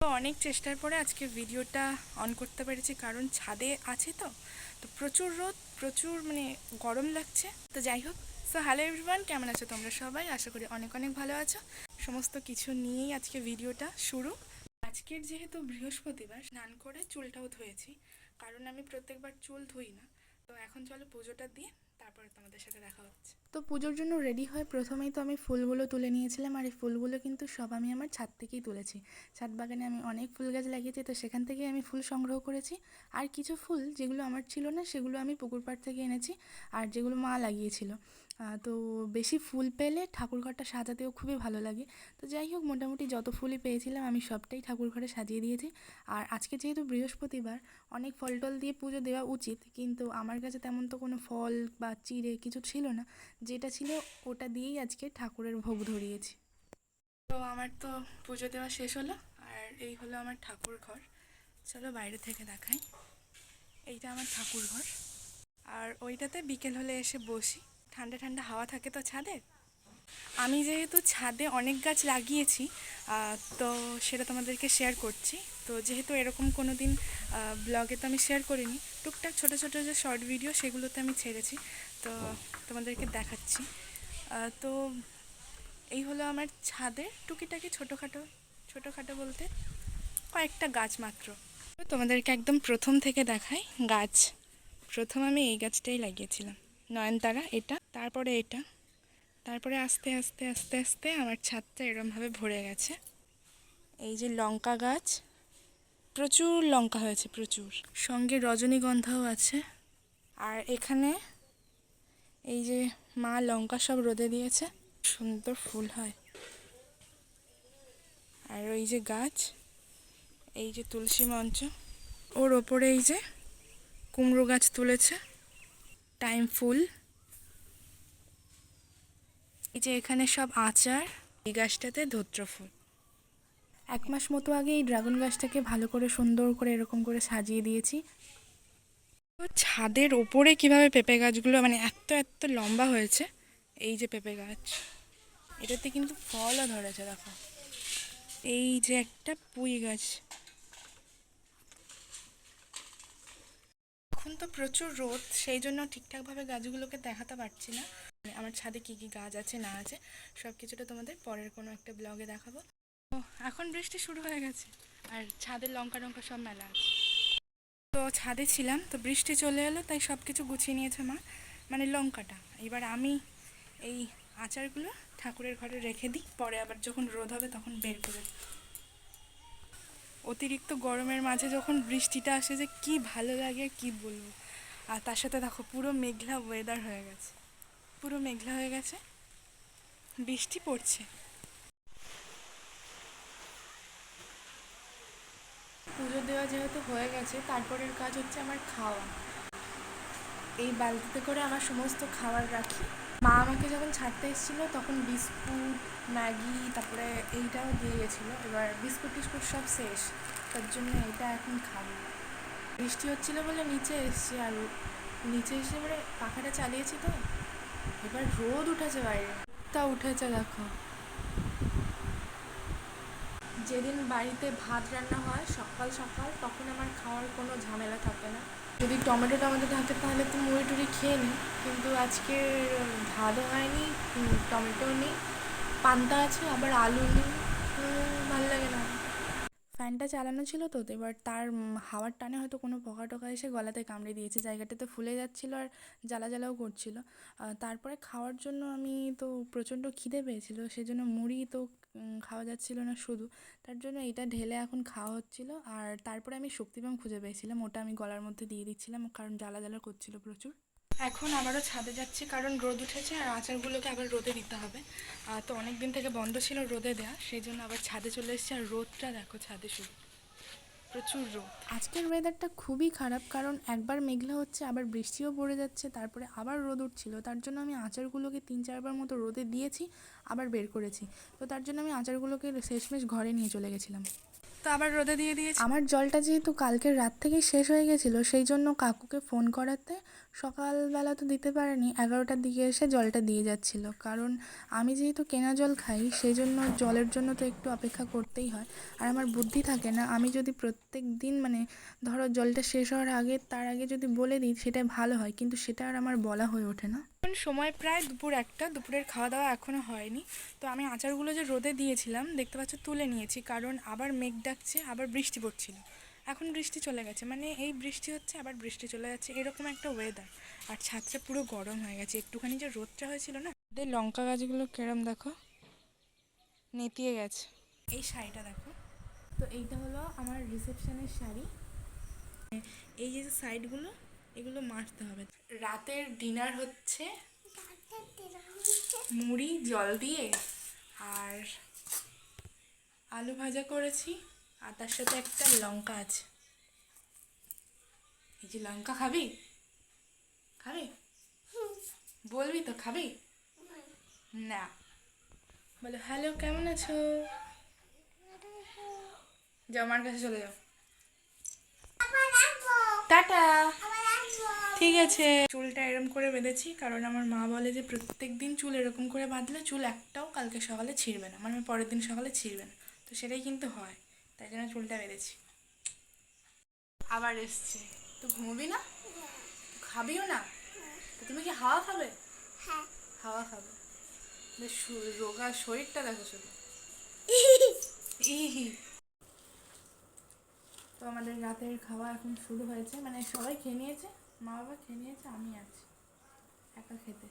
তো অনেক চেষ্টার পরে আজকে ভিডিওটা অন করতে পেরেছি, কারণ ছাদে আছি তো তো প্রচুর রোদ, প্রচুর গরম লাগছে। তো যাই হোক, সো হ্যালো এভরিওয়ান, কেমন আছো তোমরা সবাই? আশা করি অনেক অনেক ভালো আছো। সমস্ত কিছু নিয়েই আজকে ভিডিওটা শুরু। আজকের যেহেতু বৃহস্পতিবার, স্নান করে চুলটাও ধুয়েছি, কারণ আমি প্রত্যেকবার চুল ধুই না। তো এখন চলো পুজোটা দিয়ে তারপরে তোমাদের সাথে দেখা হচ্ছে। তো পুজোর জন্য রেডি হয়ে প্রথমেই তো আমি ফুলগুলো তুলে নিয়েছিলাম, আর এই ফুলগুলো কিন্তু সব আমি আমার ছাদ থেকেই তুলেছি। ছাদ বাগানে আমি অনেক ফুল গাছ লাগিয়েছি, তো সেখান থেকেই আমি ফুল সংগ্রহ করেছি। আর কিছু ফুল যেগুলো আমার ছিল না, সেগুলো আমি পুকুর পাড় থেকে এনেছি, আর যেগুলো মা লাগিয়েছিল। তো বেশি ফুল পেলে ঠাকুরঘরটা সাজাতেও খুবই ভালো লাগে। তো যাই হোক, মোটামুটি যত ফুলই পেয়েছিলাম আমি সবটাই ঠাকুর ঘরে সাজিয়ে দিয়েছি। আর আজকে যেহেতু বৃহস্পতিবার, অনেক ফল টল দিয়ে পুজো দেওয়া উচিত, কিন্তু আমার কাছে তেমন তো কোনো ফল বা চিড়ে কিছু ছিল না। যেটা ছিল ওটা দিয়েই আজকে ঠাকুরের ভোগ ধরিয়েছি। তো আমার তো পুজো দেওয়া শেষ হলো, আর এই হলো আমার ঠাকুর ঘর। চলো বাইরে থেকে দেখাই। এইটা আমার ঠাকুর ঘর, আর ওইটাতে বিকেল হলে এসে বসি। ঠান্ডা ঠান্ডা হাওয়া থাকে তো ছাদে। আমি যেহেতু ছাদে অনেক গাছ লাগিয়েছি, তো সেটা তোমাদেরকে শেয়ার করছি। তো যেহেতু এরকম কোনো দিন ব্লগে তো আমি শেয়ার করিনি, টুকটাক ছোটো ছোটো যে শর্ট ভিডিও সেগুলোতে আমি ছেড়েছি, তো তোমাদেরকে দেখাচ্ছি। তো এই হলো আমার ছাদের টুকিটাকি ছোটোখাটো, ছোটোখাটো বলতে কয়েকটা গাছ মাত্র। তো তোমাদেরকে একদম প্রথম থেকে দেখাই গাছ। প্রথম আমি এই গাছটাই লাগিয়েছিলাম, নয়নতারা, এটা, তারপরে এটা, তারপরে আস্তে আস্তে আস্তে আস্তে আমার ছাদটা এরমভাবে ভরে গেছে। এই যে লঙ্কা গাছ, প্রচুর লঙ্কা হয়েছে, প্রচুর, সঙ্গে রজনীগন্ধাও আছে। আর এখানে এই যে মা লঙ্কা সব রোদে দিয়েছে, সুন্দর ফুল হয়। আর ওই যে গাছ, এই যে তুলসী মঞ্চ, ওর ওপরে এই যে কুমড়ো গাছ তুলেছে, টাইম ফুল। এই যে এখানে সব আচার, এই গাছটাতে ধুত্র ফুল। 1 মাস মতো আগে এই ড্রাগন গাছটাকে ভালো করে সুন্দর করে এরকম করে সাজিয়ে দিয়েছি। তো ছাদের ওপরে কিভাবে পেঁপে গাছগুলো এত এত লম্বা হয়েছে। এই যে পেঁপে গাছ, এটাতে কিন্তু ফলও ধরেছে, দেখো। এই যে একটা পুঁই গাছ। এখন তো প্রচুর রোদ, সেই জন্য ঠিকঠাকভাবে গাছগুলোকে দেখাতে পারছি না। আমার ছাদে কি কি গাছ আছে না আছে সব কিছুটা তোমাদের পরের কোনো একটা ব্লগে দেখাবো। তো এখন বৃষ্টি শুরু হয়ে গেছে, আর ছাদের লঙ্কা টঙ্কা সব মেলা আছে। তো ছাদে ছিলাম, তো বৃষ্টি চলে এলো, তাই সব কিছু গুছিয়ে নিয়েছে মা, লঙ্কাটা। এবার আমি এই আচারগুলো ঠাকুরের ঘরে রেখে দিই, পরে আবার যখন রোদ হবে তখন বের করে দিই। অতিরিক্ত গরমের মাঝে যখন বৃষ্টিটা আসে যে কি ভালো লাগে কি বলবো। আর তার সাথে দেখো পুরো মেঘলা ওয়েদার হয়ে গেছে, পুরো মেঘলা হয়ে গেছে, বৃষ্টি পড়ছে। পুজো দেওয়া যেহেতু হয়ে গেছে, তারপরের কাজ হচ্ছে আমার খাওয়া। এই বালতিতে করে আমার সমস্ত খাবার রাখি। মা আমাকে যখন ছাড়তে এসেছিলো তখন বিস্কুট, ম্যাগি, তারপরে এইটাও দিয়ে গেছিলো। এবার বিস্কুট টিস্কুট সব শেষ, তার জন্য এটা এখন খাবো। বৃষ্টি হচ্ছিলো বলে নিচে এসছি, আর নিচে এসে পাখাটা চালিয়েছি, তো এবার রোদ উঠেছে বাইরে, তা উঠেছে দেখো। যেদিন বাড়িতে ভাত রান্না হয় সকাল সকাল, তখন আমার খাওয়ার কোনো ঝামেলা থাকে না। যদি টমেটো থাকে তাহলে তো মুড়ি টুড়ি খেয়ে নিই, কিন্তু আজকে ভাতও হয়নি, টমেটোও নেই, পান্তা আছে, আবার আলু নেই, ভালো লাগে না। ফ্যানটা চালানো ছিল, তো এবার তার হাওয়ার টানে হয়তো কোনো পোকা টোকা এসে গলাতে কামড়ে দিয়েছে, জায়গাটাতে ফুলে যাচ্ছিলো আর জ্বালা জ্বালাও করছিলো। তারপরে খাওয়ার জন্য আমি তো প্রচণ্ড খিদে পেয়েছিলো, সেজন্য মুড়ি তো খাওয়া যাচ্ছিলো না শুধু, তার জন্য এটা ঢেলে এখন খাওয়া হচ্ছিলো। আর তারপরে আমি শক্তিবাম খুঁজে পেয়েছিলাম, ওটা আমি গলার মধ্যে দিয়ে দিচ্ছিলাম, কারণ জ্বালা জ্বালা করছিলো প্রচুর। এখন আবারও ছাদে যাচ্ছি, কারণ রোদ উঠেছে আর আচারগুলোকে আবার রোদে দিতে হবে। তো অনেক দিন থেকে বন্ধ ছিল রোদে দেওয়া, সেই জন্য আবার ছাদে চলে এসেছি। আর রোদটা দেখো ছাদে, শুধু প্রচুর রোদ। আজকের ওয়েদারটা খুবই খারাপ, কারণ একবার মেঘলা হচ্ছে, আবার বৃষ্টিও পড়ে যাচ্ছে, তারপরে আবার রোদ উঠছিল। তার জন্য আমি আচারগুলোকে 3-4বার মতো রোদে দিয়েছি, আবার বের করেছি। তো তার জন্য আমি আচারগুলোকে শেষমেশ ঘরে নিয়ে চলে গেছিলাম। তো আবার রোদে দিয়ে দিয়েছি। আমার জলটা যেহেতু কালকের রাত থেকেই শেষ হয়ে গেছিলো, সেই জন্য কাকুকে ফোন করাতে সকালবেলা তো দিতে পারেনি, 11টার দিকে এসে জলটা দিয়ে যাচ্ছিল। কারণ আমি যেহেতু কেনা জল খাই, সেই জন্য জলের জন্য তো একটু অপেক্ষা করতেই হয়। আর আমার বুদ্ধি থাকে না, আমি যদি প্রত্যেক দিন মানে ধরো জলটা শেষ হওয়ার আগে তার আগে যদি বলে দিই সেটা ভালো হয়, কিন্তু সেটা আর আমার বলা হয়ে ওঠে না। এখন সময় প্রায় দুপুর 1টা, দুপুরের খাওয়া দাওয়া এখনও হয়নি। তো আমি আচারগুলো যে রোদে দিয়েছিলাম দেখতে পাচ্ছ তুলে নিয়েছি, কারণ আবার মেঘ ডাকছে, আবার বৃষ্টি পড়ছিল। এখন বৃষ্টি চলে গেছে, মানে এই বৃষ্টি হচ্ছে আবার বৃষ্টি চলে যাচ্ছে, এরকম একটা ওয়েদার। আর ছাদটা পুরো গরম হয়ে গেছে, একটুখানি যে রোদটা হয়েছিল না। লঙ্কা গাছগুলো কেরম দেখো, নেতিয়ে গেছে। এই শাড়িটা দেখো, তো এইটা হলো আমার রিসেপশনের শাড়ি। এই যে সাইডগুলো, এগুলো মারতে হবে। রাতের ডিনার হচ্ছে মুড়ি জল দিয়ে আর আলু ভাজা করেছি, আর তার সাথে একটা লঙ্কা আছে। এই যে লঙ্কা খাবি, খাবি? বলবি তো খাবি না? বলো হ্যালো, কেমন আছো? যাও, আমার কাছে চলে যাও, টাটা। ঠিক আছে, চুলটা এরকম করে বেঁধেছি, কারণ আমার মা বলে যে প্রত্যেক দিন চুল এরকম করে বাঁধলে চুল একটাও কালকে সকালে ছিঁড়বে না, মানে পরের দিন সকালে ছিঁড়বে না। তো সেটাই কিন্তু হয়, তাই জন্য চুলটা বেঁধেছি। আবার এসছে, তো ঘুমবি না? খাবিও না? তো তুমি কি হাওয়া খাবে? হাওয়া খাবে। বেশ রোগা শরীরটা দেখো শুধু। ইহি। তো আমাদের রাতের খাওয়া এখন শুরু হয়েছে, মানে সবাই খেয়ে নিয়েছে, মা বাবা খেয়ে নিয়েছে, আমি আছি একা খেতে।